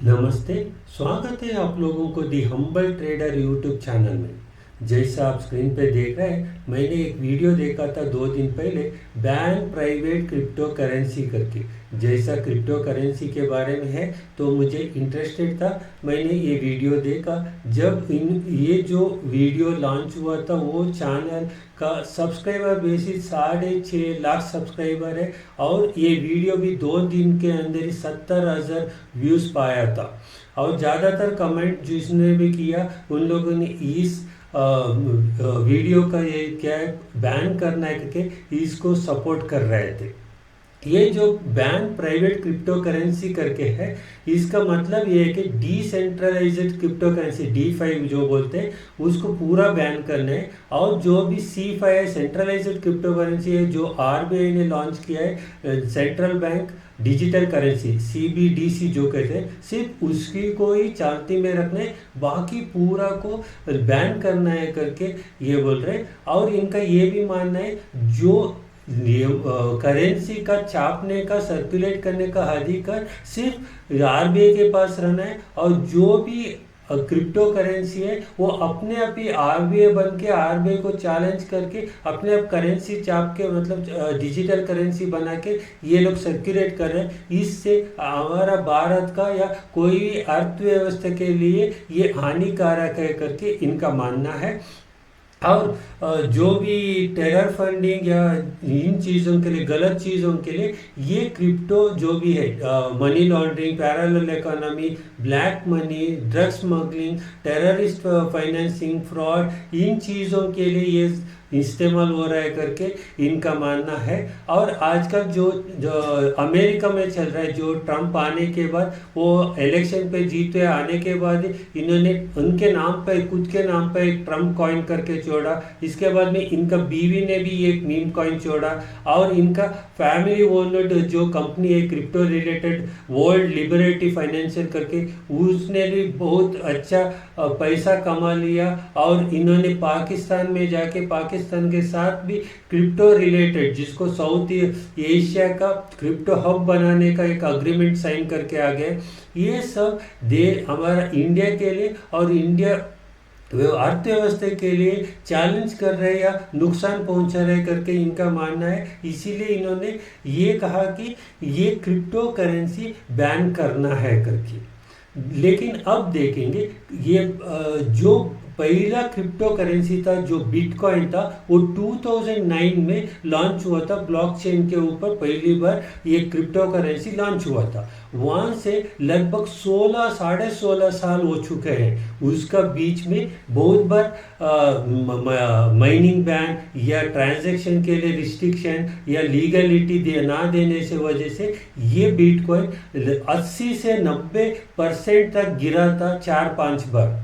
नमस्ते। स्वागत है आप लोगों को दी हम्बल ट्रेडर यूट्यूब चैनल में। जैसा आप स्क्रीन पे देख रहे हैं, मैंने एक वीडियो देखा था 2 दिन पहले, बैंक प्राइवेट क्रिप्टो करेंसी करके। जैसा क्रिप्टो करेंसी के बारे में है तो मुझे इंटरेस्टेड था, मैंने ये वीडियो देखा। जब ये जो वीडियो लॉन्च हुआ था, वो चैनल का सब्सक्राइबर बेसिस 6.5 लाख सब्सक्राइबर है, और ये वीडियो भी 2 दिन के अंदर ही 70,000 व्यूज़ पाया था। और ज़्यादातर कमेंट जिसने भी किया, उन लोगों ने इस वीडियो का ये क्या है, बैन करना है करके इसको सपोर्ट कर रहे थे। ये जो बैन प्राइवेट क्रिप्टो करेंसी करके है, इसका मतलब ये है कि डिसेंट्रलाइज्ड क्रिप्टो करेंसी D5 जो बोलते हैं, उसको पूरा बैन करना है। और जो भी C5 है, सेंट्रलाइज्ड क्रिप्टो करेंसी है, जो RBI ने लॉन्च किया है, central bank digital currency CBDC जो कहते हैं, सिर्फ उसकी को ही चालती में रखना है, बाकी पूरा को बैन करना है करके ये बोल रहे हैं। और इनका ये भी मानना है, जो करेंसी का छापने का, सर्कुलेट करने का अधिकार सिर्फ RBI के पास रहना है। और जो भी क्रिप्टो करेंसी है, वो अपने आप ही RBI बन के RBI को चैलेंज करके अपने आप करेंसी छाप के, मतलब डिजिटल करेंसी बना के ये लोग सर्कुलेट कर रहे हैं। इससे हमारा भारत का या कोई भी अर्थव्यवस्था के लिए ये हानिकारक है करके इनका मानना है। और जो भी टेरर फंडिंग या इन चीज़ों के लिए, गलत चीज़ों के लिए, ये क्रिप्टो जो भी है, money laundering, parallel economy, black money, drug smuggling, terrorist financing, fraud, इन चीज़ों के लिए ये इस्तेमाल हो रहा है करके इनका मानना है। और आजकल जो अमेरिका में चल रहा है, जो ट्रम्प आने के बाद, वो इलेक्शन पे जीते आने के बाद इन्होंने उनके नाम पे, खुद के नाम पे एक ट्रम्प कॉइन करके छोड़ा। इसके बाद में इनका बीवी ने भी एक मीम कॉइन छोड़ा। और इनका फैमिली ओन्ड जो कंपनी है crypto related, world liberty financial करके, उसने भी बहुत अच्छा पैसा कमा लिया। और इन्होंने पाकिस्तान में जाके पाकिस्तान के साथ भी क्रिप्टो रिलेटेड, जिसको साउथ एशिया का क्रिप्टो हब बनाने का एक अग्रीमेंट साइन करके आ गए। ये सब हमारा इंडिया के लिए और इंडिया अर्थव्यवस्था के लिए चैलेंज कर रहे या नुकसान पहुंचा रहे करके इनका मानना है। इसीलिए इन्होंने ये कहा कि ये क्रिप्टो करेंसी बैन करना है करके। लेकिन अब देखेंगे, ये जो पहला क्रिप्टो करेंसी था, जो बिटकॉइन था, वो 2009 में लॉन्च हुआ था। ब्लॉकचेन के ऊपर पहली बार ये क्रिप्टो करेंसी लॉन्च हुआ था। वहाँ से लगभग साढ़े 16 साल हो चुके हैं। उसका बीच में बहुत बार माइनिंग बैन या ट्रांजैक्शन के लिए रिस्ट्रिक्शन या लीगलिटी ना देने से वजह से ये बिटकॉइन 80 से 90% तक गिरा था 4-5 बार।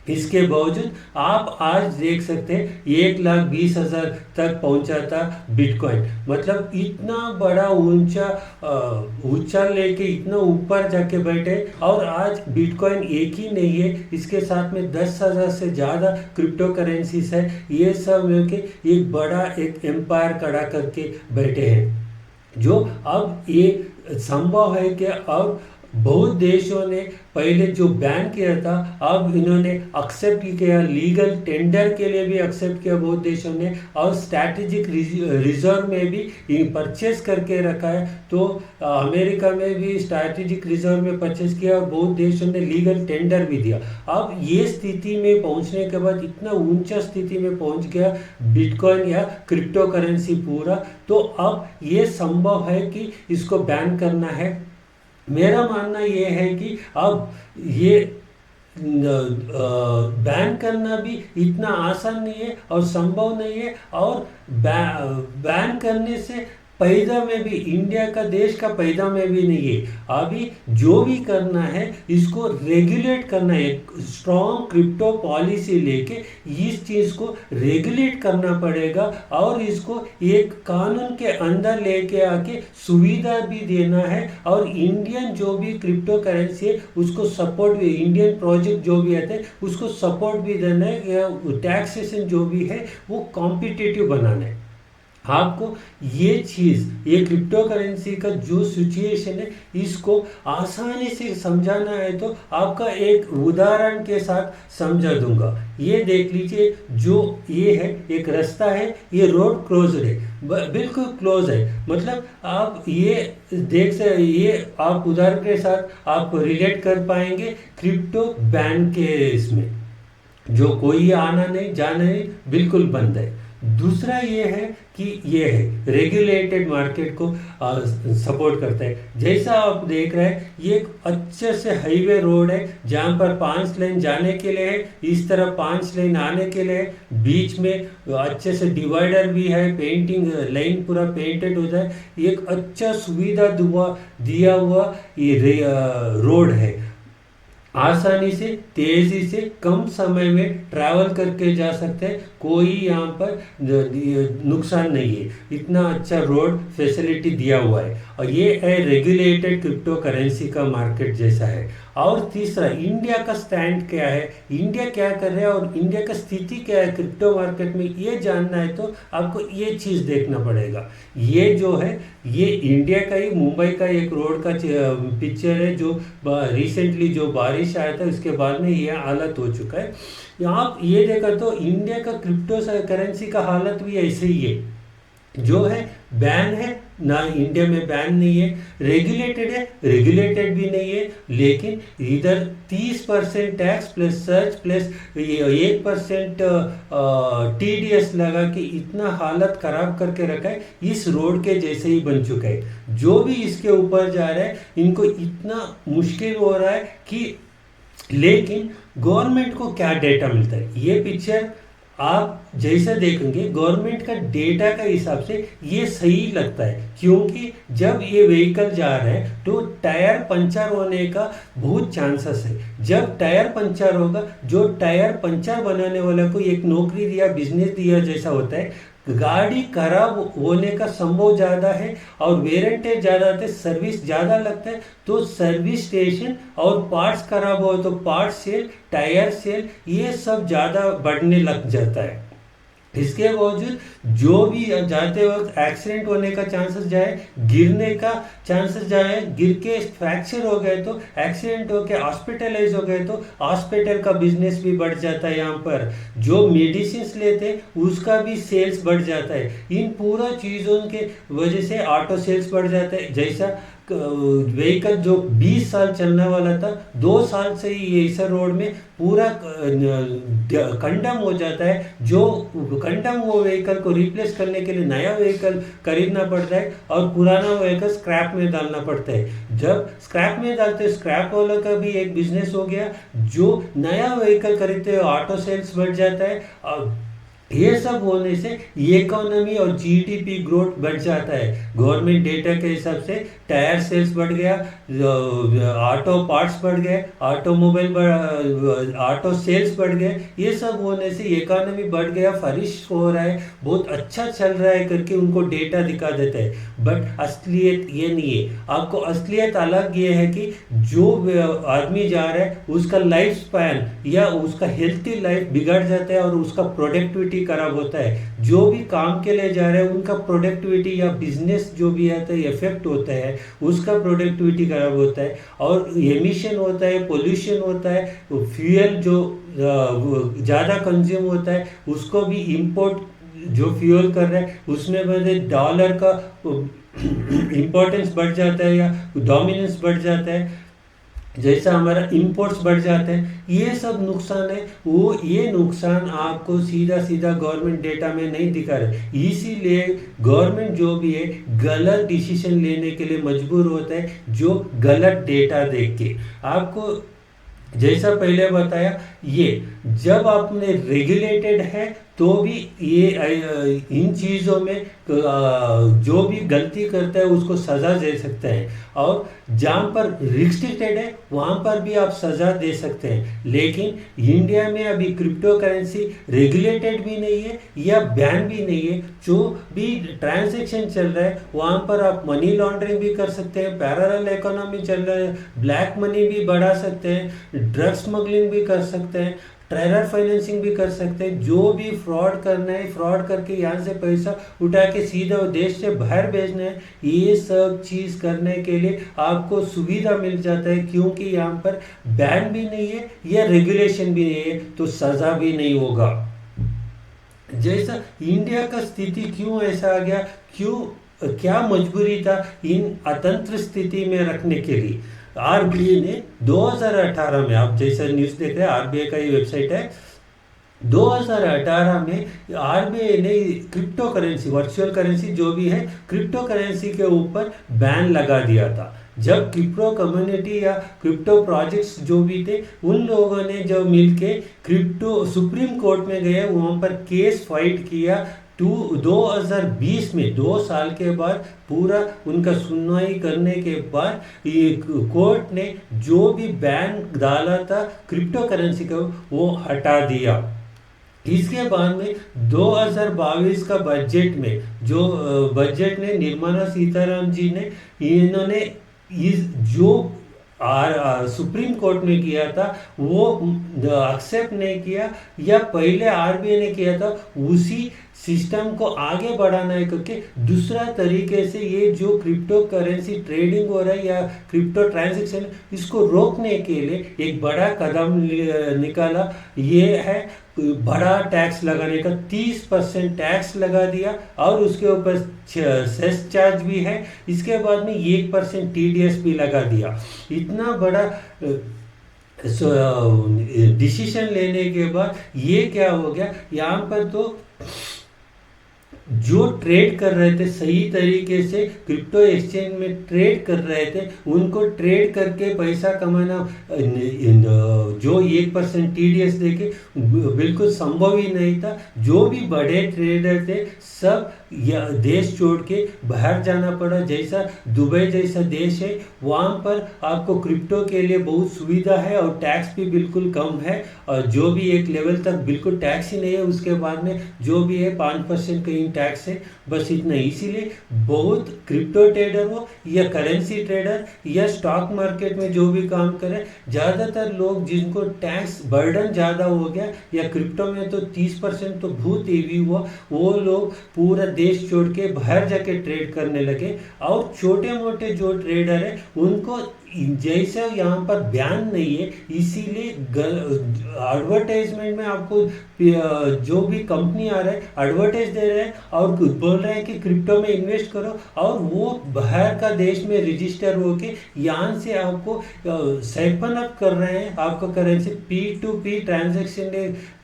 इसके बावजूद आप आज देख सकते हैं 1,20,000 तक पहुंचा था बिटकॉइन। मतलब इतना बड़ा ऊंचा लेके इतना ऊपर जाके बैठे। और आज बिटकॉइन एक ही नहीं है, इसके साथ में 10,000 से ज़्यादा क्रिप्टो करेंसीज है। ये सब मिलके एक बड़ा एक एम्पायर खड़ा करके बैठे हैं। जो अब ये संभव है कि अब बहुत देशों ने पहले जो बैन किया था, अब इन्होंने एक्सेप्ट किया, लीगल टेंडर के लिए भी एक्सेप्ट किया बहुत देशों ने। और स्ट्रैटेजिक रिजर्व में भी परचेस करके रखा है। तो अमेरिका में भी स्ट्रैटेजिक रिजर्व में परचेस किया, और बहुत देशों ने लीगल टेंडर भी दिया। अब ये स्थिति में पहुंचने के बाद, इतना ऊंचा स्थिति में पहुंच गया बिटकॉइन या क्रिप्टो करेंसी पूरा, तो अब ये संभव है कि इसको बैन करना है। मेरा मानना ये है कि अब ये बैन करना भी इतना आसान नहीं है और संभव नहीं है। और बैन करने से पैदा में भी, इंडिया का देश का पैदा में भी नहीं है। अभी जो भी करना है, इसको रेगुलेट करना है। एक स्ट्रॉन्ग क्रिप्टो पॉलिसी लेके इस चीज़ को रेगुलेट करना पड़ेगा, और इसको एक कानून के अंदर लेके आके सुविधा भी देना है। और इंडियन जो भी क्रिप्टो करेंसी है, उसको सपोर्ट भी, इंडियन प्रोजेक्ट जो भी आते हैं उसको सपोर्ट भी देना है, या टैक्सेशन जो भी है वो कॉम्पिटिटिव बनाना है। आपको ये चीज़, ये क्रिप्टो करेंसी का जो सिचुएशन है, इसको आसानी से समझाना है तो आपका एक उदाहरण के साथ समझा दूंगा। ये देख लीजिए, जो ये है एक रास्ता है, ये रोड क्लोज है, बिल्कुल क्लोज है। मतलब आप ये देख से ये आप उदाहरण के साथ आप रिलेट कर पाएंगे क्रिप्टो बैन के इसमें, जो कोई आना नहीं जाना नहीं, बिल्कुल बंद है। दूसरा ये है कि ये है रेगुलेटेड मार्केट को सपोर्ट करता है। जैसा आप देख रहे हैं, ये एक अच्छे से हाईवे रोड है जहाँ पर 5 लेन जाने के लिए है, इस तरह 5 लेन आने के लिए है। बीच में अच्छे से डिवाइडर भी है, पेंटिंग लाइन पूरा पेंटेड होता है। एक अच्छा सुविधा दिया हुआ ये रोड है। आसानी से तेजी से कम समय में ट्रैवल करके जा सकते हैं, कोई यहाँ पर नुकसान नहीं है। इतना अच्छा रोड फैसिलिटी दिया हुआ है और ये है रेगुलेटेड क्रिप्टो करेंसी का मार्केट जैसा है। और तीसरा, इंडिया का स्टैंड क्या है, इंडिया क्या कर रहा है और इंडिया का स्थिति क्या है क्रिप्टो मार्केट में, ये जानना है तो आपको ये चीज़ देखना पड़ेगा। ये जो है ये इंडिया का ही मुंबई का एक रोड का पिक्चर है, जो रिसेंटली जो बारिश आया था उसके बाद में ये हालत हो चुका है। आप ये देखा तो इंडिया का क्रिप्टो करेंसी का हालत भी ऐसे ही है, जो है बैन है ना, इंडिया में बैन नहीं है। रेगुलेटेड है, रेगुलेटेड भी नहीं है, लेकिन इधर 30% tax plus search plus 1% TDS लगा के इतना हालत खराब करके रखा है, इस रोड के जैसे ही बन चुका है। जो भी इसके ऊपर जा रहा है इनको इतना मुश्किल हो रहा है कि, लेकिन गवर्नमेंट को क्या डेटा मिलता है, ये पिक्चर आप जैसा देखेंगे गवर्नमेंट का डेटा का हिसाब से ये सही लगता है। क्योंकि जब ये व्हीकल जा रहे हैं तो टायर पंचर होने का बहुत चांसेस है। जब टायर पंचर होगा, जो टायर पंचर बनाने वाला को एक नौकरी दिया, बिजनेस दिया जैसा होता है, गाड़ी खराब होने का संभव ज़्यादा है और वेरेंटेज ज़्यादा आते, सर्विस ज़्यादा लगता है। तो सर्विस स्टेशन और पार्ट्स खराब हो तो पार्ट्स सेल, टायर सेल, ये सब ज़्यादा बढ़ने लग जाता है। इसके बावजूद जो भी जाते वक्त एक्सीडेंट होने का चांसेस जाए, गिरने का चांसेस जाए, गिर के फ्रैक्चर हो गए तो, एक्सीडेंट हो के हॉस्पिटलाइज हो गए तो हॉस्पिटल का बिजनेस भी बढ़ जाता है। यहाँ पर जो मेडिसिन लेते हैं उसका भी सेल्स बढ़ जाता है। इन पूरा चीज़ों के वजह से ऑटो सेल्स बढ़ जाता है। जैसा व्हीकल जो 20 साल चलने वाला था, 2 साल से ही ये ऐसा रोड में पूरा कंडम हो जाता है। जो कंडम वो व्हीकल को रिप्लेस करने के लिए नया व्हीकल खरीदना पड़ता है और पुराना व्हीकल स्क्रैप में डालना पड़ता है। जब स्क्रैप में डालते हैं, स्क्रैप वाला का भी एक बिजनेस हो गया। जो नया व्हीकल खरीदते हैं ऑटो सेल्स बढ़ जाता है और ये सब होने से इकोनॉमी और GDP ग्रोथ बढ़ जाता है। गवर्नमेंट डेटा के हिसाब से टायर सेल्स बढ़ गया, ऑटो पार्ट्स बढ़ गए, ऑटो सेल्स बढ़ गए। ये सब होने से इकोनॉमी बढ़ गया, फ्लरिश हो रहा है, बहुत अच्छा चल रहा है करके उनको डेटा दिखा देता है। बट असलियत ये नहीं है। आपको असलियत अलग ये है कि जो आदमी जा रहा है उसका लाइफ स्पैन या उसका हेल्थी लाइफ बिगड़ जाता है और उसका प्रोडक्टिविटी खराब होता है। जो भी काम के लिए जा रहे हैं उनका प्रोडक्टिविटी या बिजनेस जो भी आता है इफेक्ट होता है, उसका प्रोडक्टिविटी खराब होता है और एमिशन होता है, पोल्यूशन होता है, फ्यूल जो ज़्यादा कंज्यूम होता है उसको भी इंपोर्ट जो फ्यूल कर रहा है उसमें बड़े डॉलर का इम्पोर्टेंस बढ़ जाता है या डोमिनेंस बढ़ जाता है। जैसा हमारा इंपोर्ट्स बढ़ जाते हैं, ये सब नुकसान है। वो ये नुकसान आपको सीधा सीधा गवर्नमेंट डेटा में नहीं दिखा रहे। इसीलिए गवर्नमेंट जो भी है गलत डिसीजन लेने के लिए मजबूर होता है, जो गलत डेटा देख के। आपको जैसा पहले बताया, ये जब आपने रेगुलेटेड है तो भी ये इन चीज़ों में जो भी गलती करता है उसको सज़ा दे सकते हैं और जहाँ पर रिस्ट्रिक्टेड है वहाँ पर भी आप सज़ा दे सकते हैं। लेकिन इंडिया में अभी क्रिप्टो करेंसी रेगुलेटेड भी नहीं है या बैन भी नहीं है। जो भी ट्रांजैक्शन चल रहा है वहाँ पर आप मनी लॉन्ड्रिंग भी कर सकते हैं, पैरेलल इकोनॉमी चल रहा है, ब्लैक मनी भी बढ़ा सकते हैं, ड्रग स्मगलिंग भी कर सकते हैं, ट्रेलर फाइनेंसिंग भी कर सकते हैं। जो भी फ्रॉड करना है, फ्रॉड करके यहाँ से पैसा उठा के सीधा देश से बाहर भेजना है, ये सब चीज़ करने के लिए आपको सुविधा मिल जाता है, क्योंकि यहाँ पर बैन भी नहीं है या रेगुलेशन भी नहीं है, तो सज़ा भी नहीं होगा। जैसा इंडिया का स्थिति क्यों ऐसा आ गया, क्यों, क्या मजबूरी था इन अतंत्र स्थिति में रखने के लिए। आरबीआई ने 2018 में, आप जैसा न्यूज़ देख रहे हैं, आरबीआई का ये वेबसाइट है, 2018 में आरबीआई ने क्रिप्टो करेंसी, वर्चुअल करेंसी जो भी है, क्रिप्टो करेंसी के ऊपर बैन लगा दिया था। जब क्रिप्टो कम्युनिटी या क्रिप्टो प्रोजेक्ट्स जो भी थे, उन लोगों ने जब मिलके क्रिप्टो सुप्रीम कोर्ट में गए, वहाँ पर केस फाइट किया। 2020 में 2 साल के बाद पूरा उनका सुनवाई करने के बाद ये कोर्ट ने जो भी बैन डाला था क्रिप्टो करेंसी का, वो हटा दिया। इसके बाद में 2022 का बजट में, जो बजट ने निर्मला सीतारामन जी ने, इन्होंने इस जो सुप्रीम कोर्ट ने किया था वो एक्सेप्ट नहीं किया, या पहले आरबीआई ने किया था, उसी सिस्टम को आगे बढ़ाना है, क्योंकि दूसरा तरीके से ये जो क्रिप्टो करेंसी ट्रेडिंग हो रहा है या क्रिप्टो ट्रांजैक्शन, इसको रोकने के लिए एक बड़ा कदम निकाला। ये है बड़ा टैक्स लगाने का, 30% टैक्स लगा दिया, और उसके ऊपर सेस चार्ज भी है। इसके बाद में 1% टीडीएस भी लगा दिया। इतना बड़ा डिसीजन लेने के बाद ये क्या हो गया, यहाँ पर तो जो ट्रेड कर रहे थे सही तरीके से, क्रिप्टो एक्सचेंज में ट्रेड कर रहे थे, उनको ट्रेड करके पैसा कमाना जो 1% टीडीएस देके बिल्कुल संभव ही नहीं था। जो भी बड़े ट्रेडर थे सब देश छोड़ के बाहर जाना पड़ा। जैसा दुबई जैसा देश है, वहाँ पर आपको क्रिप्टो के लिए बहुत सुविधा है और टैक्स भी बिल्कुल कम है, और जो भी एक लेवल तक बिल्कुल टैक्स ही नहीं है, उसके बाद में जो भी है 5% कहीं टैक्स है, बस इतना। इसीलिए बहुत क्रिप्टो ट्रेडर हो या करेंसी ट्रेडर या स्टॉक मार्केट में जो भी काम करें, ज़्यादातर लोग जिनको टैक्स बर्डन ज़्यादा हो गया, या क्रिप्टो में तो 30% तो बहुत हेवी हुआ, वो लोग पूरा देश छोड़ के बाहर जाके ट्रेड करने लगे। और छोटे मोटे जो ट्रेडर है उनको जैसे यहाँ पर बैन नहीं है, इसीलिए एडवर्टाइजमेंट में आपको जो भी कंपनी आ रहा है एडवर्टाइज दे रहे हैं और बोल रहे हैं कि क्रिप्टो में इन्वेस्ट करो, और वो बाहर का देश में रजिस्टर होके यहाँ से आपको सैपन अप कर रहे हैं आपको करेंसी। P2P ट्रांजैक्शन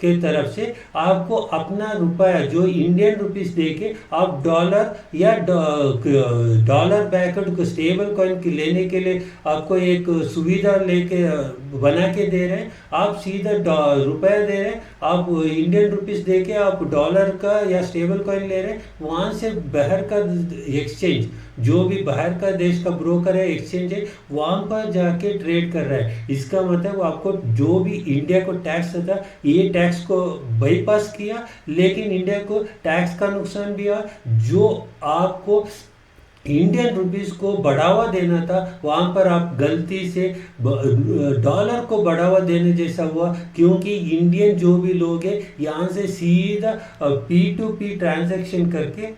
के तरफ से आपको अपना रुपया जो इंडियन रुपीस देके आप डॉलर या डॉलर बैक्ड स्टेबल कॉइन लेने के लिए आपको एक सुविधा लेके बना के दे रहे हैं। आप सीधा रुपया दे रहे हैं, आप इंडियन रुपीस दे के आप डॉलर का या स्टेबल कॉइन ले रहे हैं, वहाँ से बाहर का एक्सचेंज, जो भी बाहर का देश का ब्रोकर है, एक्सचेंज है, वहाँ पर जाके ट्रेड कर रहा है। इसका मतलब आपको जो भी इंडिया को टैक्स था, ये टैक्स को बाईपास किया, लेकिन इंडिया को टैक्स का नुकसान भी हुआ। जो आपको इंडियन रुपीस को बढ़ावा देना था, वहाँ पर आप गलती से डॉलर को बढ़ावा देने जैसा हुआ, क्योंकि इंडियन जो भी लोग हैं यहाँ से सीधा P2P ट्रांजैक्शन करके,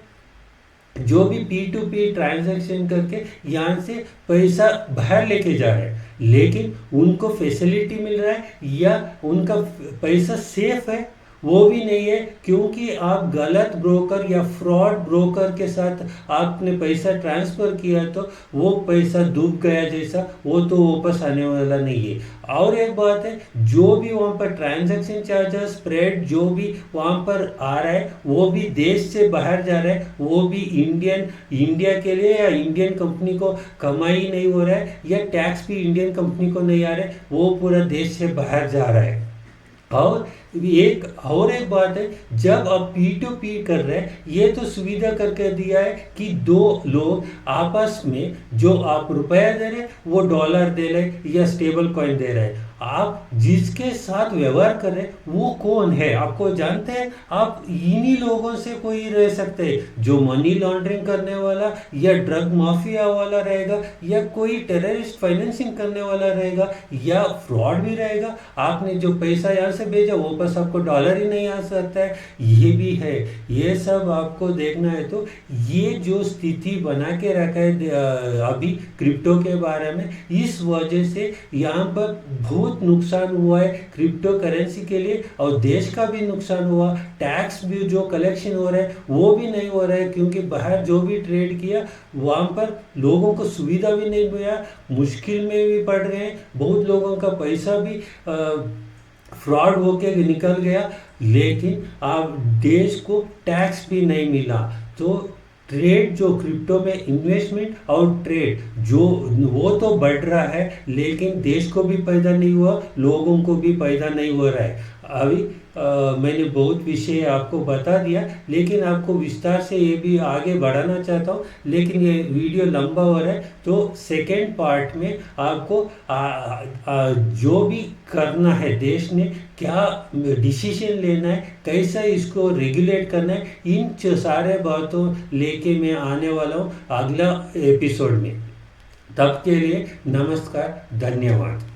जो भी P2P ट्रांजैक्शन करके यहाँ से पैसा बाहर लेके जा रहे हैं, लेकिन उनको फैसिलिटी मिल रहा है या उनका पैसा सेफ है वो भी नहीं है, क्योंकि आप गलत ब्रोकर या फ्रॉड ब्रोकर के साथ आपने पैसा ट्रांसफ़र किया तो वो पैसा डूब गया जैसा, वो तो वापस आने वाला नहीं है। और एक बात है, जो भी वहाँ पर ट्रांजैक्शन चार्जेस स्प्रेड जो भी वहाँ पर आ रहा है, वो भी देश से बाहर जा रहा है, वो भी इंडिया के लिए या इंडियन कंपनी को कमाई नहीं हो रहा है, या टैक्स भी इंडियन कंपनी को नहीं आ रहा है, वो पूरा देश से बाहर जा रहा है। और एक और एक बात है, जब आप पी टू पी कर रहे हैं, ये तो सुविधा करके दिया है कि दो लोग आपस में, जो आप रुपया दे रहे हैं वो डॉलर दे रहे या स्टेबल कॉइन दे रहे हैं, आप जिसके साथ व्यवहार कर रहे हैं वो कौन है आपको जानते हैं। आप इन्हीं लोगों से कोई रह सकते हैं, जो मनी लॉन्ड्रिंग करने वाला या ड्रग माफिया वाला रहेगा, या कोई टेररिस्ट फाइनेंसिंग करने वाला रहेगा, या फ्रॉड भी रहेगा। आपने जो पैसा यहाँ से भेजा वो बस आपको डॉलर ही नहीं आ सकता है, ये भी है। ये सब आपको देखना है। तो ये जो स्थिति बना के रखा है अभी क्रिप्टो के बारे में, इस वजह से यहाँ पर बहुत नुकसान हुआ है क्रिप्टो करेंसी के लिए, और देश का भी नुकसान हुआ। टैक्स भी जो कलेक्शन हो रहा है वो भी नहीं हो रहा है, क्योंकि बाहर जो भी ट्रेड किया वहाँ पर लोगों को सुविधा भी नहीं मिला, मुश्किल में भी पड़ रहे हैं, बहुत लोगों का पैसा भी फ्रॉड होके निकल गया, लेकिन अब देश को टैक्स भी नहीं मिला। तो ट्रेड जो क्रिप्टो में इन्वेस्टमेंट और ट्रेड जो वो तो बढ़ रहा है, लेकिन देश को भी पैदा नहीं हुआ, लोगों को भी पैदा नहीं हो रहा है। अभी मैंने बहुत विषय आपको बता दिया, लेकिन आपको विस्तार से ये भी आगे बढ़ाना चाहता हूँ, लेकिन ये वीडियो लंबा हो रहा है। तो सेकेंड पार्ट में आपको जो भी करना है, देश ने क्या डिसीजन लेना है, कैसा इसको रेगुलेट करना है, इन सारे बातों लेके मैं आने वाला हूँ अगला एपिसोड में। तब के लिए नमस्कार, धन्यवाद।